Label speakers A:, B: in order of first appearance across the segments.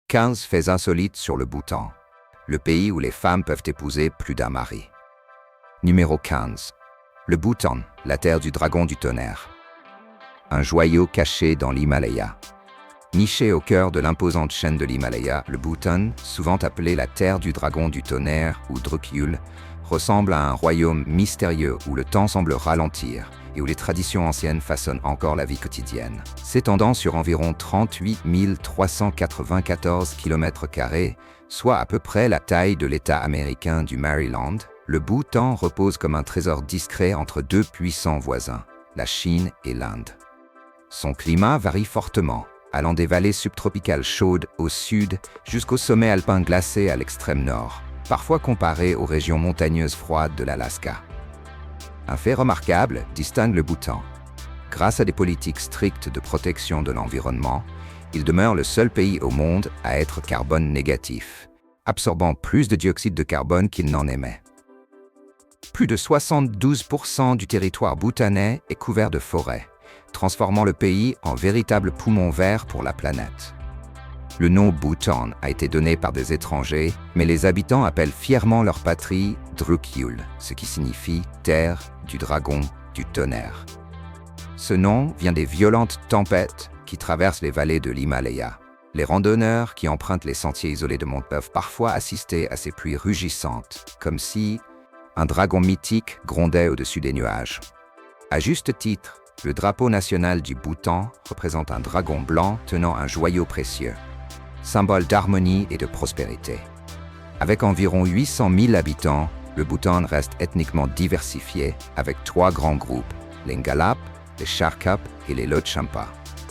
A: 15 faits insolites sur le Bhoutan, le pays où les femmes peuvent épouser plus d'un mari. Numéro 15. Le Bhoutan, la terre du dragon du tonnerre. Un joyau caché dans l'Himalaya. Niché au cœur de l'imposante chaîne de l'Himalaya, le Bhoutan, souvent appelé la terre du dragon du tonnerre ou Drukyul, ressemble à un royaume mystérieux où le temps semble ralentir et où les traditions anciennes façonnent encore la vie quotidienne. S'étendant sur environ 38 394 km², soit à peu près la taille de l'État américain du Maryland, le Bhoutan repose comme un trésor discret entre deux puissants voisins, la Chine et l'Inde. Son climat varie fortement, allant des vallées subtropicales chaudes au sud jusqu'au sommet alpin glacé à l'extrême nord, parfois comparé aux régions montagneuses froides de l'Alaska. Un fait remarquable distingue le Bhoutan. Grâce à des politiques strictes de protection de l'environnement, il demeure le seul pays au monde à être carbone négatif, absorbant plus de dioxyde de carbone qu'il n'en émet. Plus de 72% du territoire bhoutanais est couvert de forêts, transformant le pays en véritable poumon vert pour la planète. Le nom Bhoutan a été donné par des étrangers, mais les habitants appellent fièrement leur patrie Drukyul, ce qui signifie « terre du dragon du tonnerre ». Ce nom vient des violentes tempêtes qui traversent les vallées de l'Himalaya. Les randonneurs qui empruntent les sentiers isolés de monts peuvent parfois assister à ces pluies rugissantes, comme si un dragon mythique grondait au-dessus des nuages. À juste titre, le drapeau national du Bhoutan représente un dragon blanc tenant un joyau précieux, symbole d'harmonie et de prospérité. Avec environ 800 000 habitants, le Bhoutan reste ethniquement diversifié avec 3 grands groupes, les Ngalap, les Sherkap et les Lhotshampa.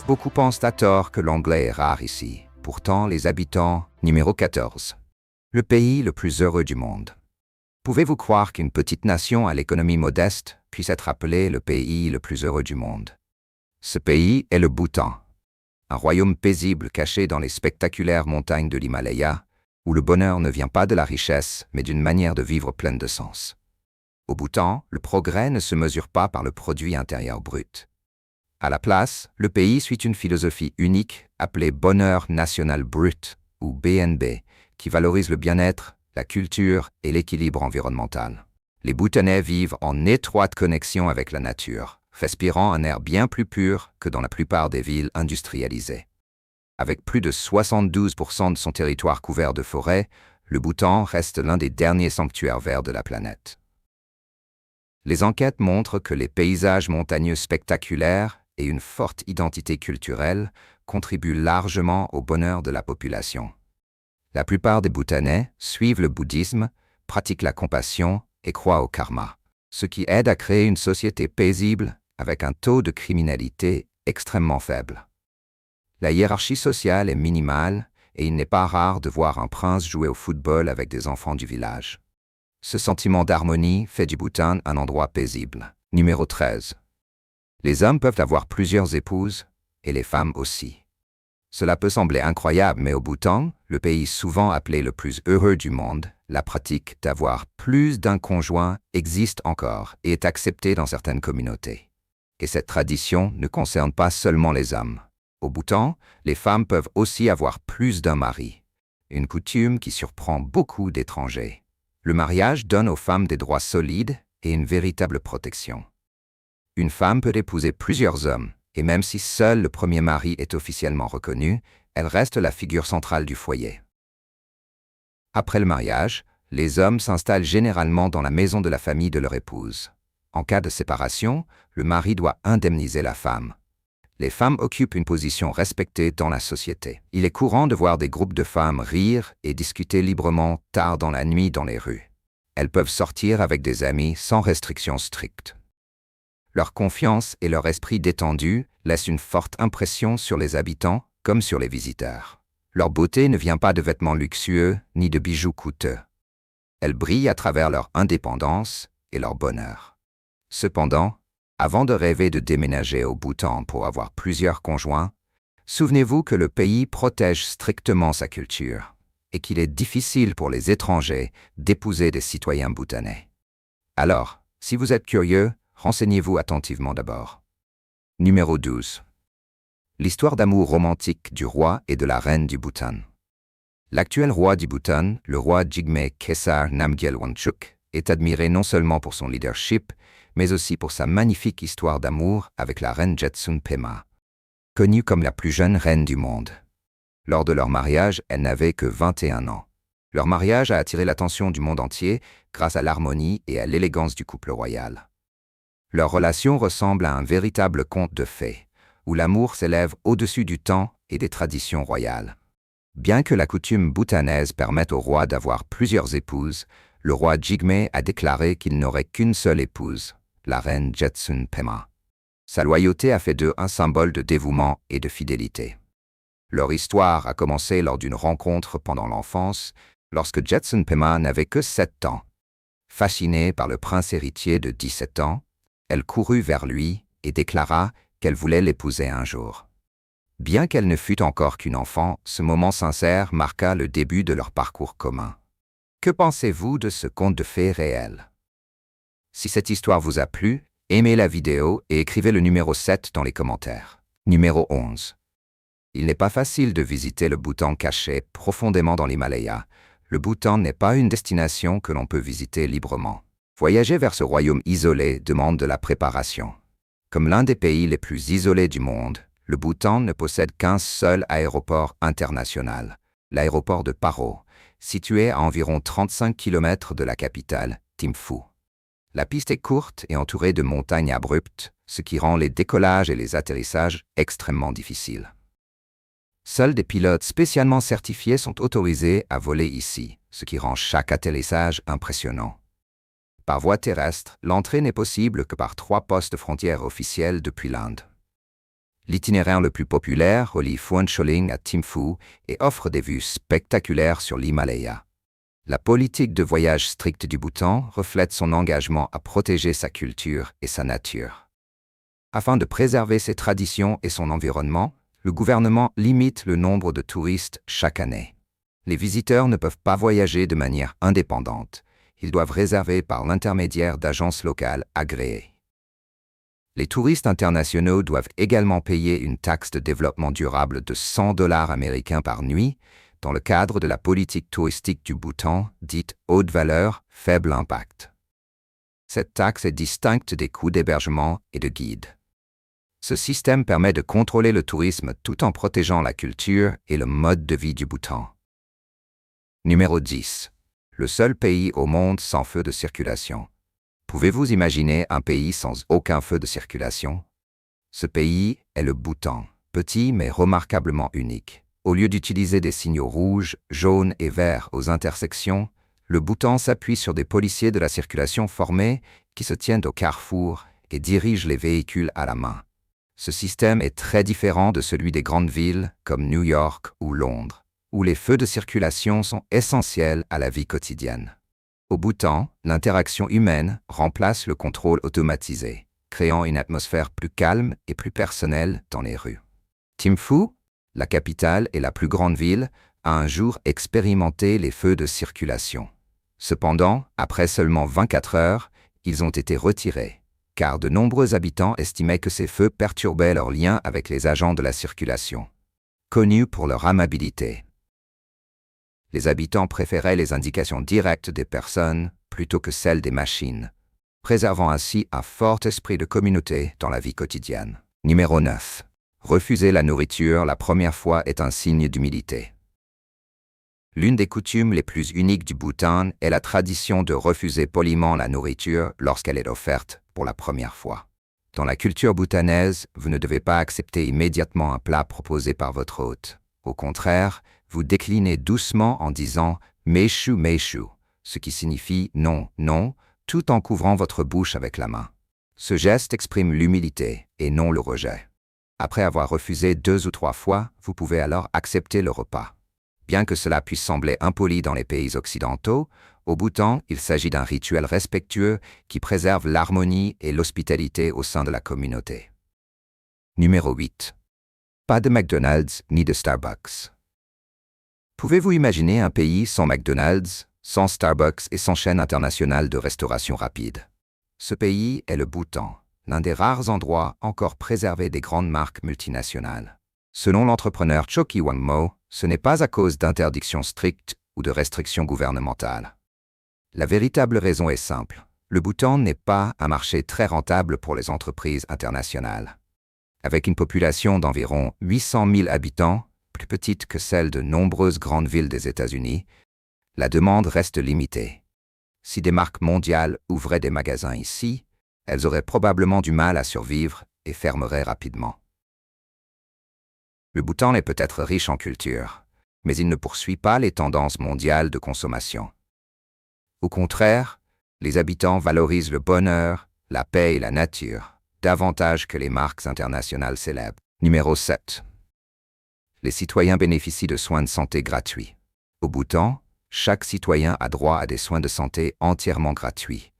A: Beaucoup pensent à tort que l'anglais est rare ici. Pourtant, les habitants, numéro 14. Le pays le plus heureux du monde. Pouvez-vous croire qu'une petite nation à l'économie modeste puisse être appelée le pays le plus heureux du monde? Ce pays est le Bhoutan, un royaume paisible caché dans les spectaculaires montagnes de l'Himalaya, où le bonheur ne vient pas de la richesse, mais d'une manière de vivre pleine de sens. Au Bhoutan, le progrès ne se mesure pas par le produit intérieur brut. À la place, le pays suit une philosophie unique appelée Bonheur National Brut, ou BNB, qui valorise le bien-être, la culture et l'équilibre environnemental. Les Bhoutanais vivent en étroite connexion avec la nature, respirant un air bien plus pur que dans la plupart des villes industrialisées. Avec plus de 72% de son territoire couvert de forêts, le Bhoutan reste l'un des derniers sanctuaires verts de la planète. Les enquêtes montrent que les paysages montagneux spectaculaires et une forte identité culturelle contribuent largement au bonheur de la population. La plupart des Bhoutanais suivent le bouddhisme, pratiquent la compassion et croient au karma, ce qui aide à créer une société paisible avec un taux de criminalité extrêmement faible. La hiérarchie sociale est minimale et il n'est pas rare de voir un prince jouer au football avec des enfants du village. Ce sentiment d'harmonie fait du Bhoutan un endroit paisible. Numéro 13. Les hommes peuvent avoir plusieurs épouses et les femmes aussi. Cela peut sembler incroyable, mais au Bhoutan, le pays souvent appelé le plus heureux du monde, la pratique d'avoir plus d'un conjoint existe encore et est acceptée dans certaines communautés. Et cette tradition ne concerne pas seulement les hommes. Au Bhoutan, les femmes peuvent aussi avoir plus d'un mari, une coutume qui surprend beaucoup d'étrangers. Le mariage donne aux femmes des droits solides et une véritable protection. Une femme peut épouser plusieurs hommes, et même si seul le premier mari est officiellement reconnu, elle reste la figure centrale du foyer. Après le mariage, les hommes s'installent généralement dans la maison de la famille de leur épouse. En cas de séparation, le mari doit indemniser la femme. Les femmes occupent une position respectée dans la société. Il est courant de voir des groupes de femmes rire et discuter librement tard dans la nuit dans les rues. Elles peuvent sortir avec des amis sans restrictions strictes. Leur confiance et leur esprit détendu laissent une forte impression sur les habitants comme sur les visiteurs. Leur beauté ne vient pas de vêtements luxueux ni de bijoux coûteux. Elle brille à travers leur indépendance et leur bonheur. Cependant, avant de rêver de déménager au Bhoutan pour avoir plusieurs conjoints, souvenez-vous que le pays protège strictement sa culture et qu'il est difficile pour les étrangers d'épouser des citoyens bhoutanais. Alors, si vous êtes curieux, renseignez-vous attentivement d'abord. Numéro 12. L'histoire d'amour romantique du roi et de la reine du Bhoutan. L'actuel roi du Bhoutan, le roi Jigme Khesar Namgyel Wangchuk, est admiré non seulement pour son leadership, mais aussi pour sa magnifique histoire d'amour avec la reine Jetsun Pema, connue comme la plus jeune reine du monde. Lors de leur mariage, elle n'avait que 21 ans. Leur mariage a attiré l'attention du monde entier grâce à l'harmonie et à l'élégance du couple royal. Leur relation ressemble à un véritable conte de fées, où l'amour s'élève au-dessus du temps et des traditions royales. Bien que la coutume bhoutanaise permette au roi d'avoir plusieurs épouses, le roi Jigme a déclaré qu'il n'aurait qu'une seule épouse, la reine Jetsun Pema. Sa loyauté a fait d'eux un symbole de dévouement et de fidélité. Leur histoire a commencé lors d'une rencontre pendant l'enfance, lorsque Jetsun Pema n'avait que 7 ans. Fascinée par le prince héritier de 17 ans, elle courut vers lui et déclara qu'elle voulait l'épouser un jour. Bien qu'elle ne fût encore qu'une enfant, ce moment sincère marqua le début de leur parcours commun. Que pensez-vous de ce conte de fées réel? Si cette histoire vous a plu, aimez la vidéo et écrivez le numéro 7 dans les commentaires. Numéro 11. Il n'est pas facile de visiter le Bhoutan caché profondément dans l'Himalaya. Le Bhoutan n'est pas une destination que l'on peut visiter librement. Voyager vers ce royaume isolé demande de la préparation. Comme l'un des pays les plus isolés du monde, le Bhoutan ne possède qu'un seul aéroport international, l'aéroport de Paro, situé à environ 35 km de la capitale, Thimphu. La piste est courte et entourée de montagnes abruptes, ce qui rend les décollages et les atterrissages extrêmement difficiles. Seuls des pilotes spécialement certifiés sont autorisés à voler ici, ce qui rend chaque atterrissage impressionnant. Par voie terrestre, l'entrée n'est possible que par 3 postes de frontière officiels depuis l'Inde. L'itinéraire le plus populaire relie Phuentsholing à Thimphu et offre des vues spectaculaires sur l'Himalaya. La politique de voyage stricte du Bhoutan reflète son engagement à protéger sa culture et sa nature. Afin de préserver ses traditions et son environnement, le gouvernement limite le nombre de touristes chaque année. Les visiteurs ne peuvent pas voyager de manière indépendante. Ils doivent réserver par l'intermédiaire d'agences locales agréées. Les touristes internationaux doivent également payer une taxe de développement durable de $100 américains par nuit dans le cadre de la politique touristique du Bhoutan, dite haute valeur, faible impact. Cette taxe est distincte des coûts d'hébergement et de guide. Ce système permet de contrôler le tourisme tout en protégeant la culture et le mode de vie du Bhoutan. Numéro 10. Le seul pays au monde sans feu de circulation. Pouvez-vous imaginer un pays sans aucun feu de circulation? Ce pays est le Bhoutan, petit mais remarquablement unique. Au lieu d'utiliser des signaux rouges, jaunes et verts aux intersections, le Bhoutan s'appuie sur des policiers de la circulation formés qui se tiennent au carrefour et dirigent les véhicules à la main. Ce système est très différent de celui des grandes villes comme New York ou Londres, où les feux de circulation sont essentiels à la vie quotidienne. Au Bhoutan, l'interaction humaine remplace le contrôle automatisé, créant une atmosphère plus calme et plus personnelle dans les rues. Thimphu, la capitale et la plus grande ville, a un jour expérimenté les feux de circulation. Cependant, après seulement 24 heures, ils ont été retirés, car de nombreux habitants estimaient que ces feux perturbaient leur lien avec les agents de la circulation, connus pour leur amabilité. Les habitants préféraient les indications directes des personnes plutôt que celles des machines, préservant ainsi un fort esprit de communauté dans la vie quotidienne. Numéro 9. Refuser la nourriture la première fois est un signe d'humilité. L'une des coutumes les plus uniques du Bhoutan est la tradition de refuser poliment la nourriture lorsqu'elle est offerte pour la première fois. Dans la culture bhoutanaise, vous ne devez pas accepter immédiatement un plat proposé par votre hôte. Au contraire, vous déclinez doucement en disant « Meishu, meishu », ce qui signifie « non, non », tout en couvrant votre bouche avec la main. Ce geste exprime l'humilité et non le rejet. Après avoir refusé 2 ou 3 fois, vous pouvez alors accepter le repas. Bien que cela puisse sembler impoli dans les pays occidentaux, au Bhoutan, il s'agit d'un rituel respectueux qui préserve l'harmonie et l'hospitalité au sein de la communauté. Numéro 8. Pas de McDonald's ni de Starbucks. Pouvez-vous imaginer un pays sans McDonald's, sans Starbucks et sans chaîne internationale de restauration rapide? Ce pays est le Bhoutan, l'un des rares endroits encore préservés des grandes marques multinationales. Selon l'entrepreneur Chokyi Wangmo, ce n'est pas à cause d'interdictions strictes ou de restrictions gouvernementales. La véritable raison est simple. Le Bhoutan n'est pas un marché très rentable pour les entreprises internationales. Avec une population d'environ 800 000 habitants, plus petite que celle de nombreuses grandes villes des États-Unis, la demande reste limitée. Si des marques mondiales ouvraient des magasins ici, elles auraient probablement du mal à survivre et fermeraient rapidement. Le Bhoutan est peut-être riche en culture, mais il ne poursuit pas les tendances mondiales de consommation. Au contraire, les habitants valorisent le bonheur, la paix et la nature, davantage que les marques internationales célèbres. Numéro 7. Les citoyens bénéficient de soins de santé gratuits. Au Bhoutan, chaque citoyen a droit à des soins de santé entièrement gratuits.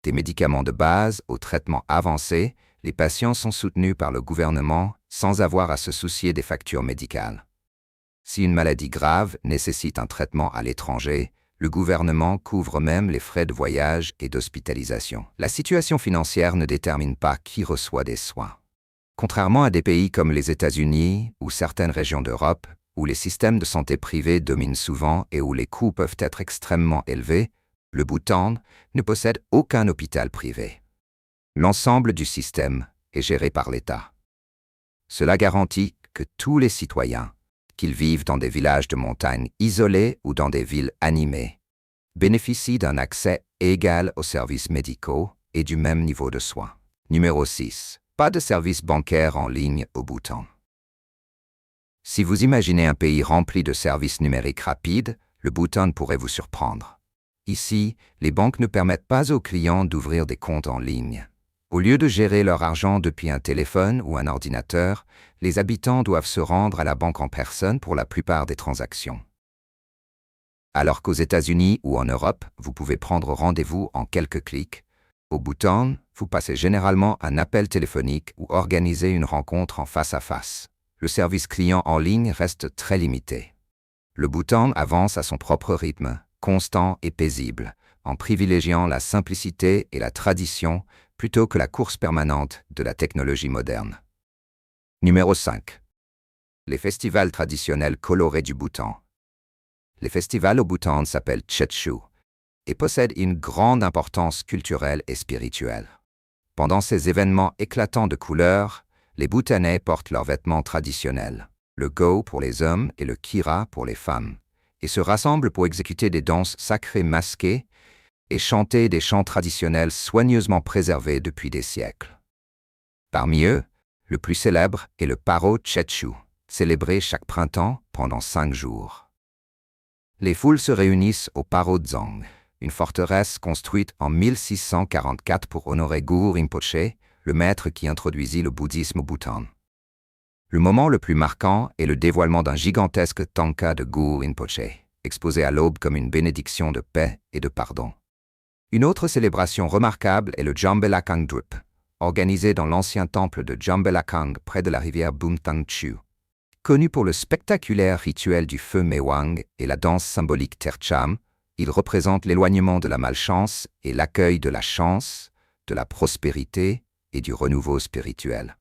A: Des médicaments de base aux traitements avancés, les patients sont soutenus par le gouvernement sans avoir à se soucier des factures médicales. Si une maladie grave nécessite un traitement à l'étranger, le gouvernement couvre même les frais de voyage et d'hospitalisation. La situation financière ne détermine pas qui reçoit des soins. Contrairement à des pays comme les États-Unis ou certaines régions d'Europe, où les systèmes de santé privés dominent souvent et où les coûts peuvent être extrêmement élevés, le Bhoutan ne possède aucun hôpital privé. L'ensemble du système est géré par l'État. Cela garantit que tous les citoyens, qu'ils vivent dans des villages de montagne isolés ou dans des villes animées, bénéficient d'un accès égal aux services médicaux et du même niveau de soins. Numéro 6. Pas de services bancaires en ligne au Bhoutan. Si vous imaginez un pays rempli de services numériques rapides, le Bhoutan pourrait vous surprendre. Ici, les banques ne permettent pas aux clients d'ouvrir des comptes en ligne. Au lieu de gérer leur argent depuis un téléphone ou un ordinateur, les habitants doivent se rendre à la banque en personne pour la plupart des transactions. Alors qu'aux États-Unis ou en Europe, vous pouvez prendre rendez-vous en quelques clics, au Bhoutan, vous passez généralement un appel téléphonique ou organisez une rencontre en face à face. Le service client en ligne reste très limité. Le Bhoutan avance à son propre rythme, constant et paisible, en privilégiant la simplicité et la tradition plutôt que la course permanente de la technologie moderne. Numéro 5. Les festivals traditionnels colorés du Bhoutan. Les festivals au Bhoutan s'appellent Tshetshu et possèdent une grande importance culturelle et spirituelle. Pendant ces événements éclatants de couleurs, les Bhoutanais portent leurs vêtements traditionnels, le go pour les hommes et le kira pour les femmes, et se rassemblent pour exécuter des danses sacrées masquées et chanter des chants traditionnels soigneusement préservés depuis des siècles. Parmi eux, le plus célèbre est le Paro Tshetshu, célébré chaque printemps pendant 5 jours. Les foules se réunissent au Paro Dzong, une forteresse construite en 1644 pour honorer Guru Rinpoché, le maître qui introduisit le bouddhisme au Bhoutan. Le moment le plus marquant est le dévoilement d'un gigantesque tanka de Guru Rinpoché, exposé à l'aube comme une bénédiction de paix et de pardon. Une autre célébration remarquable est le Jambelakang Drup, organisé dans l'ancien temple de Jambelakang près de la rivière Bumthang Chu. Connu pour le spectaculaire rituel du feu Mewang et la danse symbolique Tercham, il représente l'éloignement de la malchance et l'accueil de la chance, de la prospérité et du renouveau spirituel.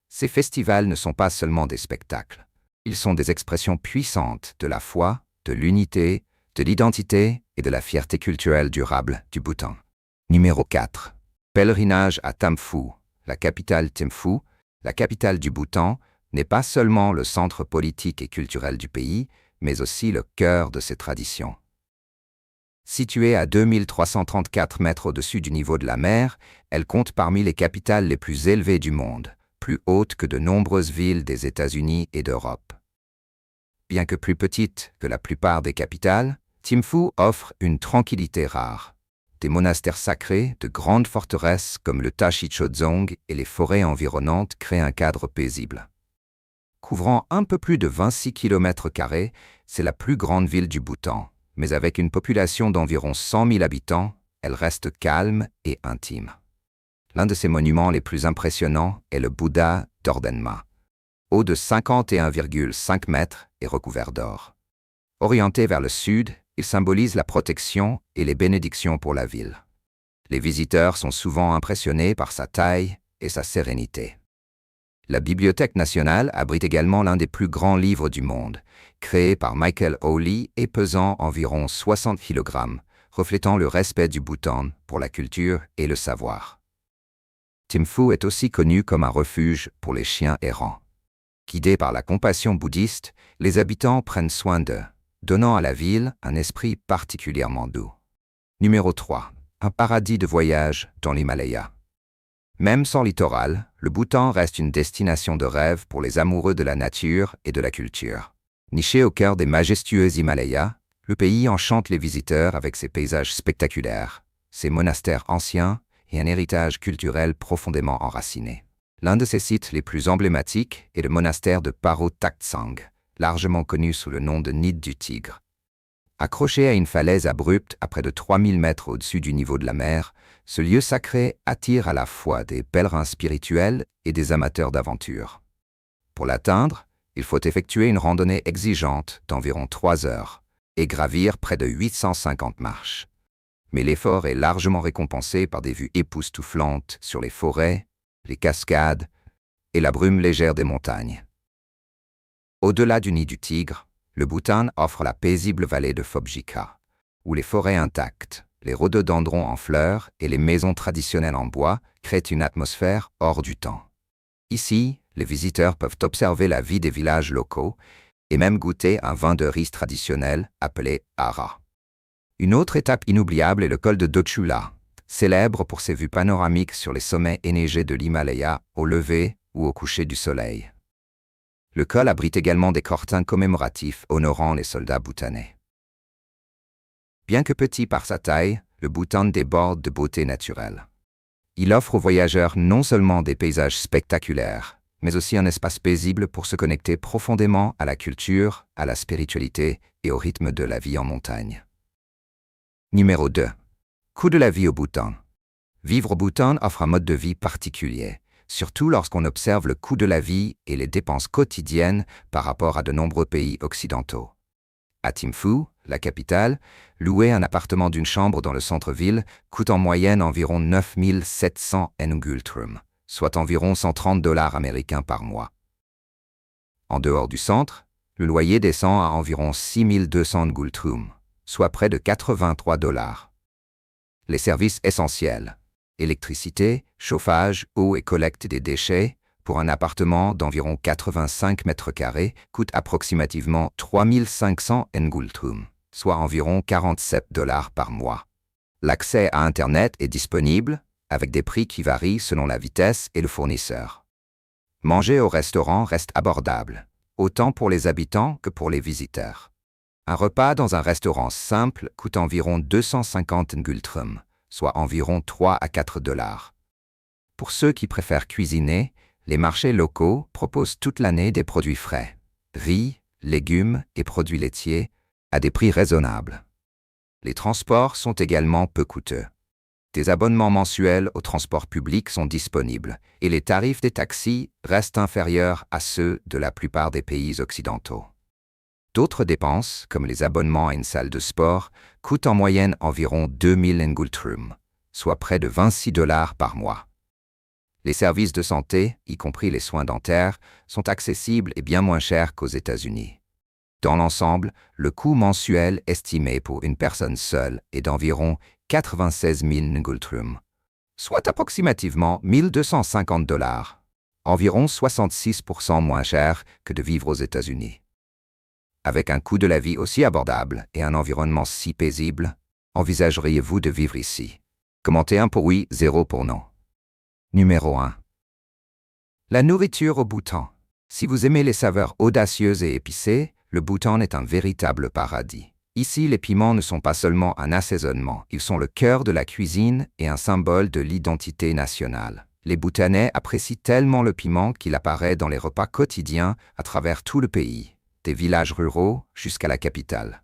A: Ces festivals ne sont pas seulement des spectacles. Ils sont des expressions puissantes de la foi, de l'unité, de l'identité et de la fierté culturelle durable du Bhoutan. Numéro 4. Pèlerinage à Thimphu. La capitale Thimphu, la capitale du Bhoutan, n'est pas seulement le centre politique et culturel du pays, mais aussi le cœur de ses traditions. Située à 2334 mètres au-dessus du niveau de la mer, elle compte parmi les capitales les plus élevées du monde, plus hautes que de nombreuses villes des États-Unis et d'Europe. Bien que plus petite que la plupart des capitales, Thimphu offre une tranquillité rare. Des monastères sacrés, de grandes forteresses comme le Tashi Chodzong et les forêts environnantes créent un cadre paisible. Couvrant un peu plus de 26 km², c'est la plus grande ville du Bhoutan, mais avec une population d'environ 100 000 habitants, elle reste calme et intime. L'un de ses monuments les plus impressionnants est le Bouddha d'Ordenma, haut de 51,5 mètres et recouvert d'or. Orienté vers le sud, il symbolise la protection et les bénédictions pour la ville. Les visiteurs sont souvent impressionnés par sa taille et sa sérénité. La Bibliothèque nationale abrite également l'un des plus grands livres du monde, créé par Michael Hawley et pesant environ 60 kg, reflétant le respect du Bhoutan pour la culture et le savoir. Thimphu est aussi connu comme un refuge pour les chiens errants. Guidés par la compassion bouddhiste, les habitants prennent soin d'eux, donnant à la ville un esprit particulièrement doux. Numéro 3. Un paradis de voyage dans l'Himalaya. Même sans littoral, le Bhoutan reste une destination de rêve pour les amoureux de la nature et de la culture. Niché au cœur des majestueux Himalayas, le pays enchante les visiteurs avec ses paysages spectaculaires, ses monastères anciens et un héritage culturel profondément enraciné. L'un de ses sites les plus emblématiques est le monastère de Paro Taktsang, largement connu sous le nom de Nid du Tigre. Accroché à une falaise abrupte à près de 3000 mètres au-dessus du niveau de la mer, ce lieu sacré attire à la fois des pèlerins spirituels et des amateurs d'aventure. Pour l'atteindre, il faut effectuer une randonnée exigeante d'environ 3 heures et gravir près de 850 marches. Mais l'effort est largement récompensé par des vues époustouflantes sur les forêts, les cascades et la brume légère des montagnes. Au-delà du nid du Tigre, le Bhoutan offre la paisible vallée de Phobjikha, où les forêts intactes, les rhododendrons en fleurs et les maisons traditionnelles en bois créent une atmosphère hors du temps. Ici, les visiteurs peuvent observer la vie des villages locaux et même goûter un vin de riz traditionnel appelé Ara. Une autre étape inoubliable est le col de Dochula, célèbre pour ses vues panoramiques sur les sommets enneigés de l'Himalaya au lever ou au coucher du soleil. Le col abrite également des cortins commémoratifs honorant les soldats bhoutanais. Bien que petit par sa taille, le Bhoutan déborde de beauté naturelle. Il offre aux voyageurs non seulement des paysages spectaculaires, mais aussi un espace paisible pour se connecter profondément à la culture, à la spiritualité et au rythme de la vie en montagne. Numéro 2. Coût de la vie au Bhoutan. Vivre au Bhoutan offre un mode de vie particulier, surtout lorsqu'on observe le coût de la vie et les dépenses quotidiennes par rapport à de nombreux pays occidentaux. À Thimphu, la capitale, louer un appartement d'une chambre dans le centre-ville coûte en moyenne environ 9700 ngultrum, soit environ 130 $ américains par mois. En dehors du centre, le loyer descend à environ 6200 ngultrum, soit près de 83 $. Les services essentiels, électricité, chauffage, eau et collecte des déchets, pour un appartement d'environ 85 mètres carrés, coûte approximativement 3500 ngultrum, soit environ 47 $ par mois. L'accès à Internet est disponible, avec des prix qui varient selon la vitesse et le fournisseur. Manger au restaurant reste abordable, autant pour les habitants que pour les visiteurs. Un repas dans un restaurant simple coûte environ 250 ngultrum, soit environ 3 à 4 $. Pour ceux qui préfèrent cuisiner, les marchés locaux proposent toute l'année des produits frais, riz, légumes et produits laitiers, à des prix raisonnables. Les transports sont également peu coûteux. Des abonnements mensuels au transport public sont disponibles et les tarifs des taxis restent inférieurs à ceux de la plupart des pays occidentaux. D'autres dépenses, comme les abonnements à une salle de sport, coûtent en moyenne environ 2000 ngultrum, soit près de 26 $ par mois. Les services de santé, y compris les soins dentaires, sont accessibles et bien moins chers qu'aux États-Unis. Dans l'ensemble, le coût mensuel estimé pour une personne seule est d'environ 96 000 ngultrum, soit approximativement 1250 $, environ 66% moins cher que de vivre aux États-Unis. Avec un coût de la vie aussi abordable et un environnement si paisible, envisageriez-vous de vivre ici? Commentez 1 pour oui, 0 pour non. Numéro 1. La nourriture au Bhoutan. Si vous aimez les saveurs audacieuses et épicées, le Bhoutan est un véritable paradis. Ici, les piments ne sont pas seulement un assaisonnement, ils sont le cœur de la cuisine et un symbole de l'identité nationale. Les Bhoutanais apprécient tellement le piment qu'il apparaît dans les repas quotidiens à travers tout le pays, des villages ruraux jusqu'à la capitale.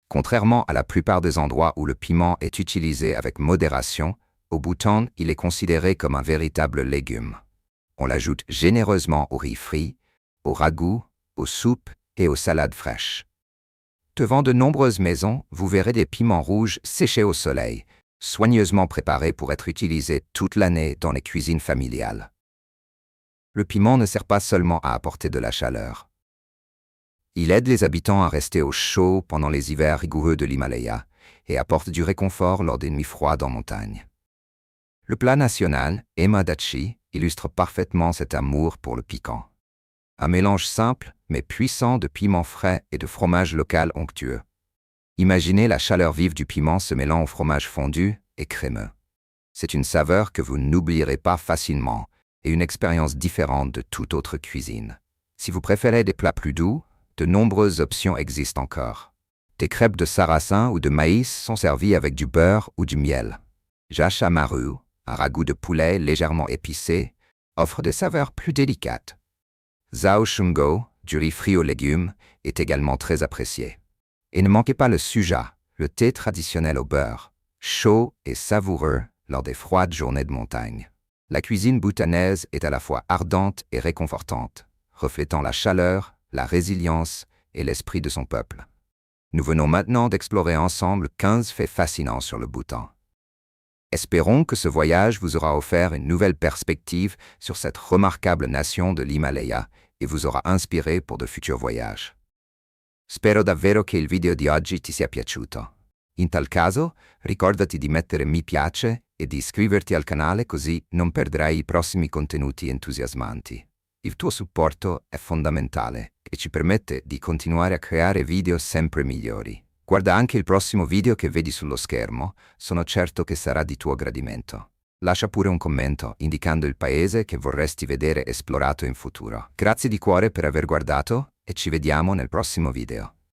A: Contrairement à la plupart des endroits où le piment est utilisé avec modération, au Bhoutan, il est considéré comme un véritable légume. On l'ajoute généreusement au riz frit, au ragoût, aux soupes et aux salades fraîches. Devant de nombreuses maisons, vous verrez des piments rouges séchés au soleil, soigneusement préparés pour être utilisés toute l'année dans les cuisines familiales. Le piment ne sert pas seulement à apporter de la chaleur. Il aide les habitants à rester au chaud pendant les hivers rigoureux de l'Himalaya et apporte du réconfort lors des nuits froides en montagne. Le plat national, Emadachi, illustre parfaitement cet amour pour le piquant. Un mélange simple mais puissant de piment frais et de fromage local onctueux. Imaginez la chaleur vive du piment se mêlant au fromage fondu et crémeux. C'est une saveur que vous n'oublierez pas facilement et une expérience différente de toute autre cuisine. Si vous préférez des plats plus doux, de nombreuses options existent encore. Des crêpes de sarrasin ou de maïs sont servies avec du beurre ou du miel. Jashamaru, un ragoût de poulet légèrement épicé, offre des saveurs plus délicates. Zaoshungo, du riz frit aux légumes, est également très apprécié. Et ne manquez pas le suja, le thé traditionnel au beurre, chaud et savoureux lors des froides journées de montagne. La cuisine bhoutanaise est à la fois ardente et réconfortante, reflétant la chaleur, la résilience et l'esprit de son peuple. Nous venons maintenant d'explorer ensemble 15 faits fascinants sur le Bhoutan. Espérons que ce voyage vous aura offert une nouvelle perspective sur cette remarquable nation de l'Himalaya e vous aura inspiré pour de futurs voyages. Spero davvero che il video di oggi ti sia piaciuto. In tal caso, ricordati di mettere mi piace e di iscriverti al canale così non perderai i prossimi contenuti entusiasmanti. Il tuo supporto è fondamentale e ci permette di continuare a creare video sempre migliori. Guarda anche il prossimo video che vedi sullo schermo, sono certo che sarà di tuo gradimento. Lascia pure un commento indicando il paese che vorresti vedere esplorato in futuro. Grazie di cuore per aver guardato e ci vediamo nel prossimo video.